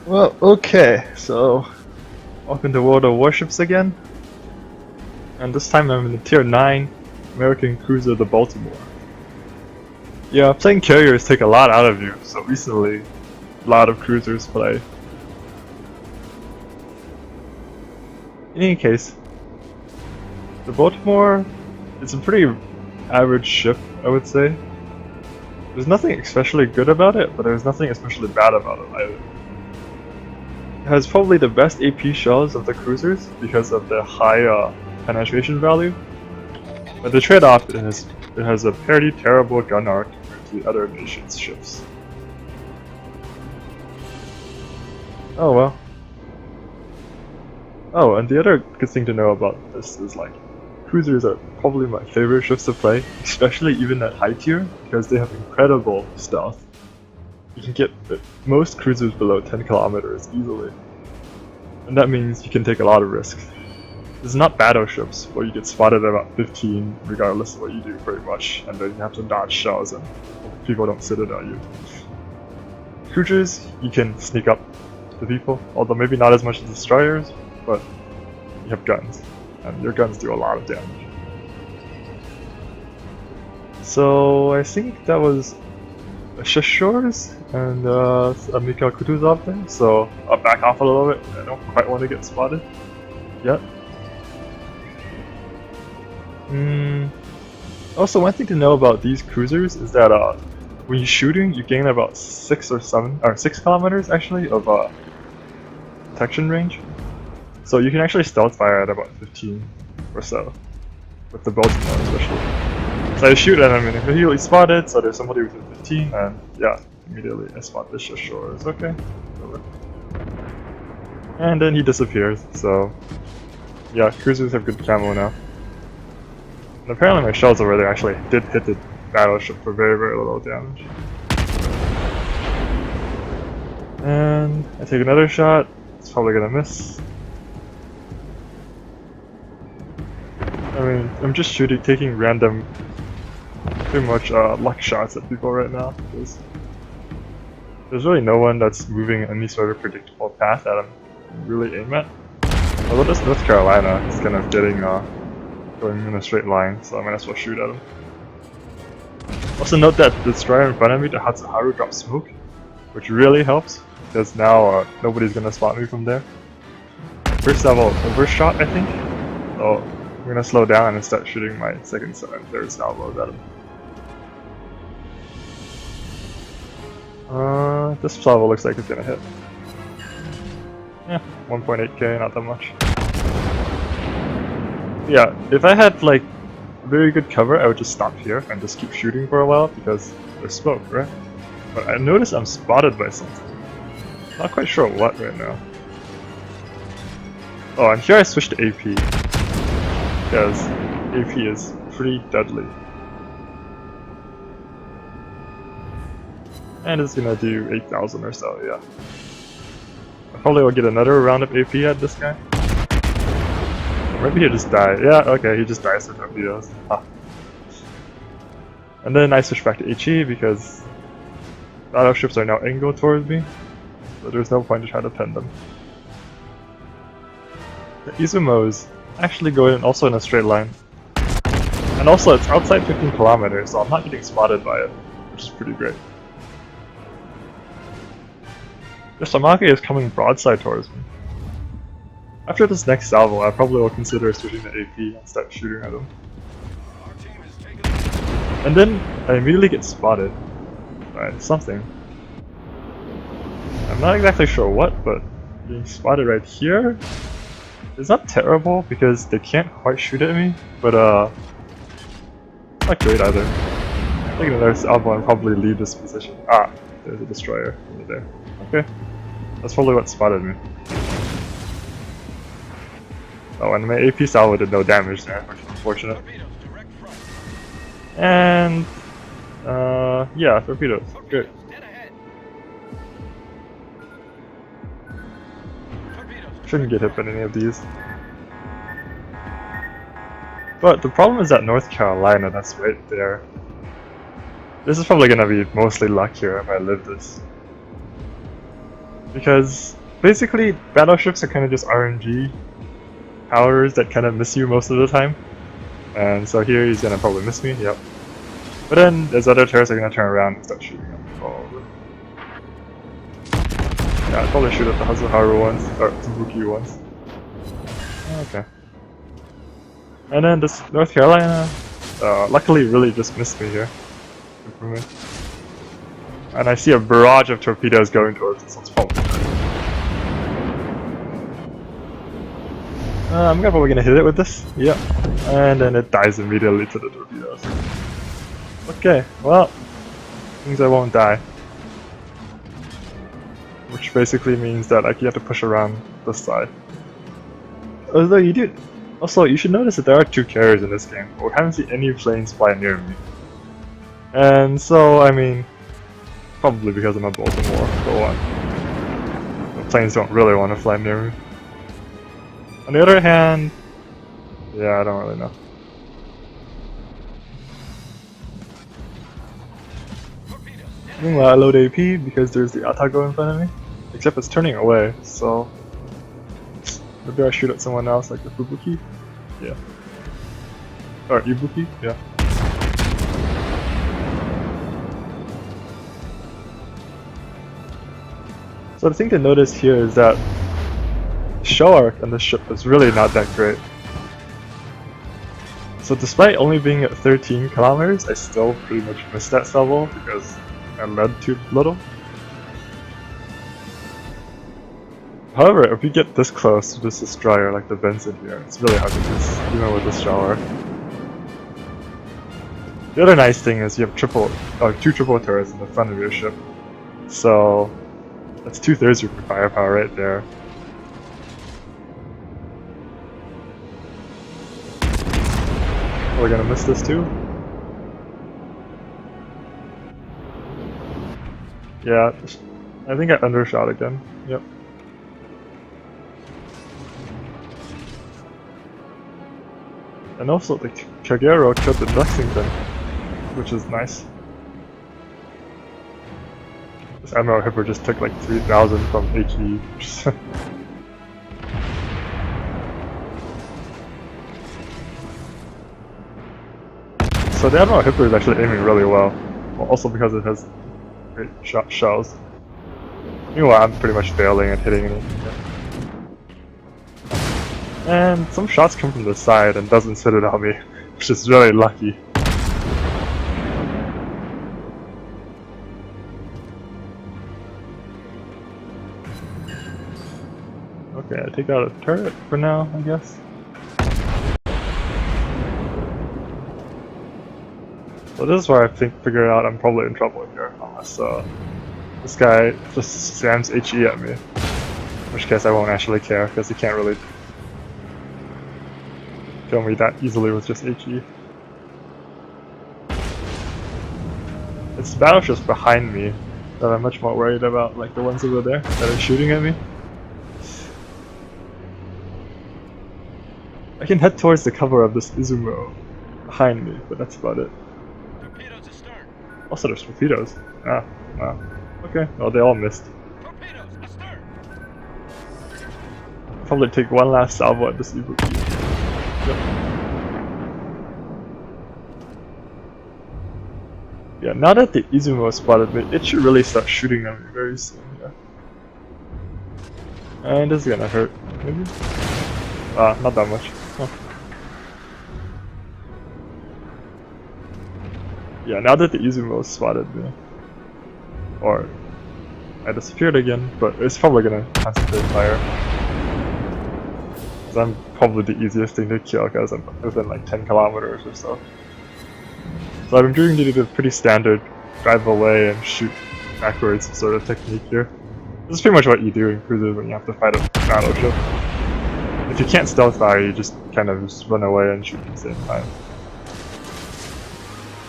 Well, okay, so welcome to World of Warships again. And this time I'm in the Tier 9 American cruiser, the Baltimore. Yeah, playing carriers take a lot out of you, so recently a lot of cruisers play. In any case, the Baltimore is a pretty average ship, I would say. There's nothing especially good about it, but there's nothing especially bad about it either. It has probably the best AP shells of the cruisers because of the high penetration value, but the trade-off is it has a pretty terrible gun arc compared to the other nation's ships. Oh well. Oh, and the other good thing to know about this is like, cruisers are probably my favorite ships to play, especially even at high tier, because they have incredible stealth. You can get most cruisers below 10 kilometers easily, and that means you can take a lot of risks. This is not battleships where you get spotted at about 15 regardless of what you do pretty much, and then you have to dodge shells and people don't sit it on you. Cruisers, you can sneak up to people, although maybe not as much as destroyers, but you have guns, and your guns do a lot of damage. So I think that was Shishores and Mikhail Kutuzov there, so I'll back off a little bit. I don't quite want to get spotted yet. Also, one thing to know about these cruisers is that when you're shooting, you gain about 6 kilometers actually of detection range. So you can actually stealth fire at about 15 or so, with the Baltimore especially. So I shoot and I'm immediately spotted, so there's somebody within 15, and yeah, immediately I spot this shores. Okay, over. And then he disappears, so yeah, cruisers have good camo now. And apparently my shells over there actually did hit the battleship for very, very little damage. And I take another shot, it's probably gonna miss. I mean, I'm just taking random, pretty much luck shots at people right now, because there's really no one that's moving any sort of predictable path that I'm really aim at. Although this North Carolina is kind of getting going in a straight line, so I might as well shoot at him. Also note that the destroyer in front of me, the Hatsuharu, dropped smoke, which really helps, because now nobody's gonna spot me from there. First level overshot, I think, so I'm gonna slow down and start shooting my second and third salvos at him. This salvo looks like it's gonna hit. Yeah, 1.8k, not that much. Yeah, if I had like very good cover, I would just stop here and just keep shooting for a while because there's smoke, right? But I notice I'm spotted by something. Not quite sure what right now. Oh, and here I switched to AP. Because AP is pretty deadly. And it's gonna do 8,000 or so, yeah. I probably will get another round of AP at this guy. Or maybe he'll just die. Yeah, okay, he just dies with torpedoes. Ah. And then I switch back to HE because battleships are now angled towards me, so there's no point to try to pin them. The Izumos actually go in also in a straight line. And also it's outside 15 kilometers, so I'm not getting spotted by it, which is pretty great. The Samake is coming broadside towards me. After this next salvo, I probably will consider switching to AP and start shooting at him. And then I immediately get spotted by something. I'm not exactly sure what, but being spotted right here is not terrible because they can't quite shoot at me, but it's not great either. Take another salvo and probably leave this position. Ah, there's a destroyer over there. Okay, that's probably what spotted me. Oh, and my AP salvo did no damage there, which is unfortunate. And yeah, torpedoes. Good. Shouldn't get hit by any of these. But the problem is that North Carolina, that's right there. This is probably gonna be mostly luck here if I live this. Because basically, battleships are kind of just RNG powers that kind of miss you most of the time. And so here he's gonna probably miss me, yep. But then there's other turrets that are gonna turn around and start shooting at me. Probably. Yeah, I'd probably shoot at the Hazuharu ones, or Tsubuki ones. Okay. And then this North Carolina, luckily really just missed me here. Good for me. And I see a barrage of torpedoes going towards us, so it's probably I'm probably gonna hit it with this, yep. And then it dies immediately to the torpedoes. Okay, well, means I won't die. Which basically means that like, you have to push around this side. Although you do. Also, you should notice that there are 2 carriers in this game, but we haven't seen any planes fly near me. And so, I mean, probably because I'm at Baltimore, for one. The planes don't really want to fly near me. On the other hand, yeah, I don't really know. Meanwhile, I load AP because there's the Atago in front of me. Except it's turning away, so maybe I shoot at someone else like the Fubuki? Yeah. Or Ibuki? Yeah. So the thing to notice here is that the show arc on this ship is really not that great. So despite only being at 13 kilometers, I still pretty much missed that level because I led too little. However, if you get this close to this destroyer like the Benson here, it's really hard to miss, even with this shower. The other nice thing is you have 2 triple turrets in the front of your ship. So that's 2/3 of your firepower right there. We're gonna miss this too? Yeah, I think I undershot again. Yep. And also the Kagero killed the Lexington, which is nice. This Admiral Hipper just took like 3,000 from HE. So the Admiral Hipper is actually aiming really well, also because it has great shells. Meanwhile, I'm pretty much failing at hitting anything. And some shots come from the side and doesn't sit it on me, which is really lucky. Okay, I take out a turret for now, I guess. So this is where I figured out I'm probably in trouble here, unless this guy just slams HE at me. In which case I won't actually care, because he can't really kill me that easily with just HE. It's battleships behind me that I'm much more worried about, like the ones over there that are shooting at me. I can head towards the cover of this Izumo behind me, but that's about it. Torpedoes astern. Also there's torpedoes. Ah, wow. Okay, well they all missed. Torpedoes astern. Probably take one last salvo at this Ibuki. Yep. Yeah, now that the Izumo spotted me, it should really start shooting at me very soon, yeah. And this is gonna hurt, maybe? Ah, not that much. Huh. Yeah, now that the Izumo spotted me, or I disappeared again, but it's probably gonna concentrate fire. Because I'm probably the easiest thing to kill because I'm within like 10 kilometers or so. So I've been doing the pretty standard drive away and shoot backwards sort of technique here. This is pretty much what you do in cruisers when you have to fight a battleship. If you can't stealth fire, you just kind of just run away and shoot at the same time.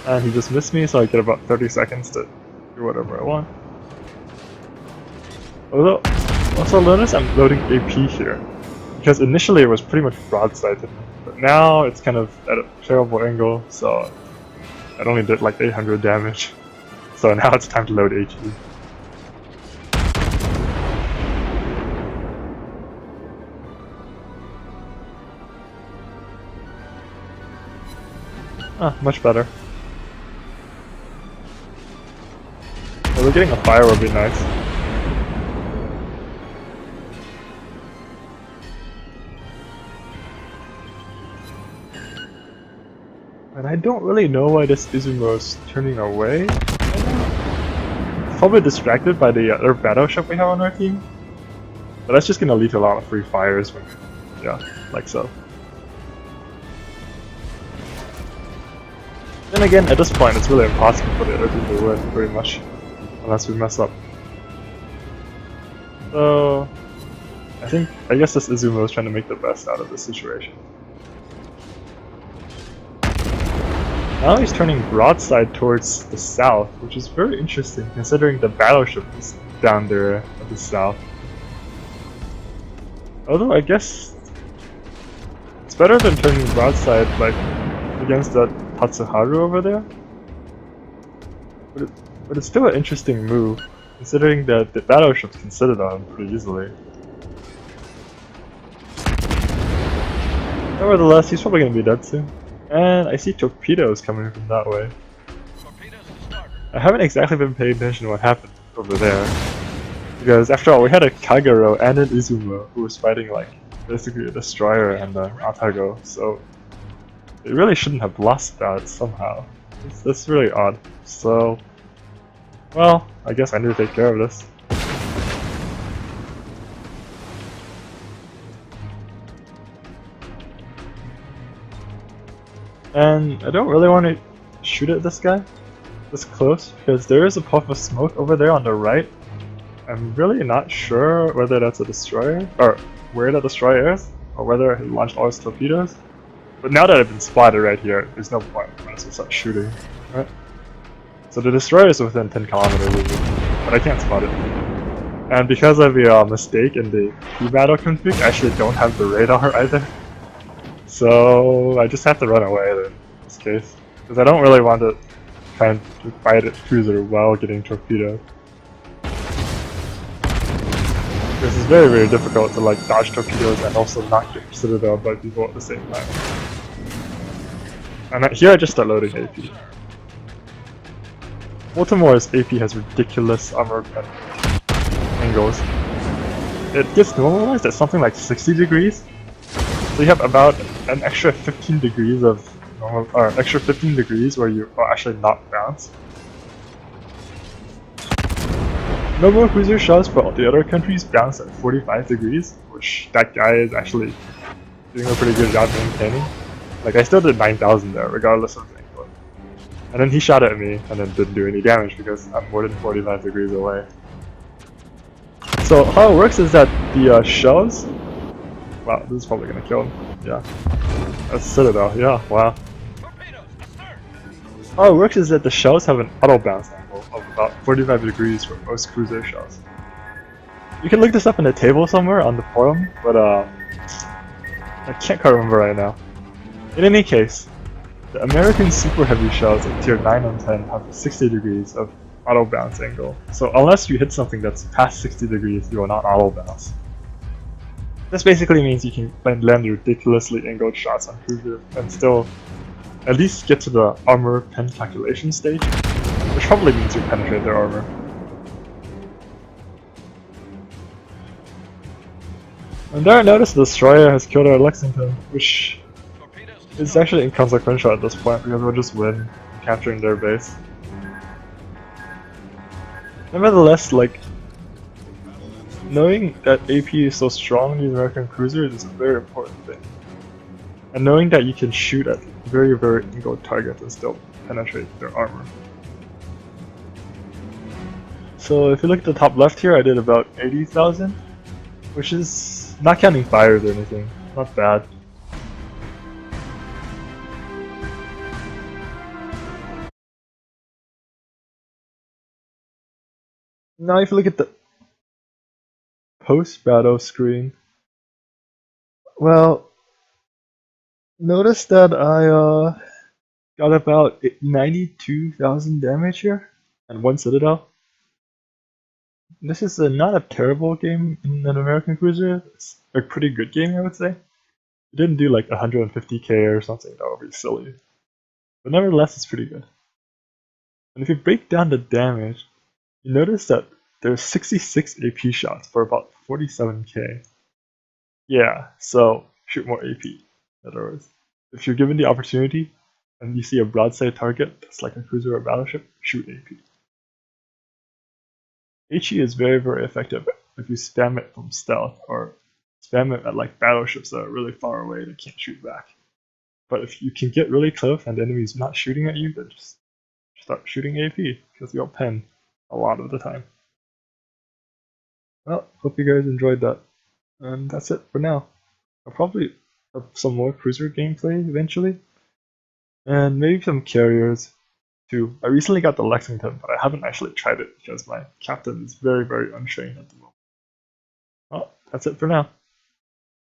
And he just missed me, so I get about 30 seconds to do whatever I want. Although, also notice I'm loading AP here. Because initially it was pretty much broadside to me, but now it's kind of at a terrible angle, so it only did like 800 damage. So now it's time to load HE. Ah, much better. Although getting a fire would be nice. And I don't really know why this Izumo's turning away. Probably distracted by the other battleship we have on our team. But that's just gonna lead to a lot of free fires when, yeah, like so. Then again, at this point, it's really impossible for the other team to win, pretty much. Unless we mess up. So, I guess this Izumo is trying to make the best out of this situation. Now he's turning broadside towards the south, which is very interesting considering the battleship is down there at the south. Although I guess it's better than turning broadside like against that Tatsuharu over there. But it's still an interesting move, considering that the battleships can sit it on pretty easily. Nevertheless, he's probably gonna be dead soon. And I see torpedoes coming from that way. I haven't exactly been paying attention to what happened over there. Because after all, we had a Kagero and an Izumo who was fighting like basically a destroyer and an Atago, so they really shouldn't have lost that somehow. That's really odd. So, well, I guess I need to take care of this. And I don't really want to shoot at this guy this close because there is a puff of smoke over there on the right. I'm really not sure whether that's a destroyer or where the destroyer is or whether he launched all his torpedoes. But now that I've been spotted right here, there's no point. I might as well start shooting. Right? So the destroyer is within 10 kilometers of me, but I can't spot it. And because of the mistake in the P-battle config, I actually don't have the radar either. So I just have to run away then, in this case. Because I don't really want to try and fight a cruiser while getting torpedoed. This is very, very difficult to like dodge torpedoes and also not get citadeled by people at the same time. And here I just start loading AP. Baltimore's AP has ridiculous armor angles. It gets normalized at something like 60 degrees. So you have about an extra 15 degrees of normal, or extra 15 degrees where you are actually not bounced. Normal cruiser shots for the other countries bounce at 45 degrees, which that guy is actually doing a pretty good job maintaining. Like I still did 9,000 there, regardless of the angle. And then he shot at me and then didn't do any damage because I'm more than 45 degrees away. So how it works is that the shells. Wow, this is probably gonna kill him. Yeah. That's Citadel, yeah, wow. How it works is that the shells have an auto bounce angle of about 45 degrees for most cruiser shells. You can look this up in a table somewhere on the forum, but I can't quite remember right now. In any case, the American super heavy shells at tier 9 and 10 have 60 degrees of auto bounce angle. So unless you hit something that's past 60 degrees, you will not auto bounce. This basically means you can land ridiculously angled shots on cruiser and still at least get to the armor pen calculation stage, which probably means you penetrate their armor. And there I noticed the destroyer has killed our Lexington, which is actually inconsequential at this point because we'll just win capturing their base. Nevertheless, like, knowing that AP is so strong in these American cruisers is a very important thing. And knowing that you can shoot at very, very angled targets and still penetrate their armor. So if you look at the top left here, I did about 80,000, which is not counting fires or anything, not bad. Now if you look at the post-battle screen, well, notice that I got about 92,000 damage here and 1 Citadel. This is not a terrible game in an American cruiser. It's a pretty good game, I would say. It didn't do like 150k or something, that would be silly. but nevertheless it's pretty good. And if you break down the damage, you notice that there's 66 AP shots for about 47k. Yeah, so shoot more AP, in other words. If you're given the opportunity and you see a broadside target that's like a cruiser or battleship, shoot AP. HE is very, very effective if you spam it from stealth or spam it at like battleships that are really far away that can't shoot back. But if you can get really close and the enemy's not shooting at you, then just start shooting AP because you'll pen a lot of the time. Well, hope you guys enjoyed that. And that's it for now. I'll probably have some more cruiser gameplay eventually. And maybe some carriers too. I recently got the Lexington, but I haven't actually tried it because my captain is very, very untrained at the moment. Well, that's it for now.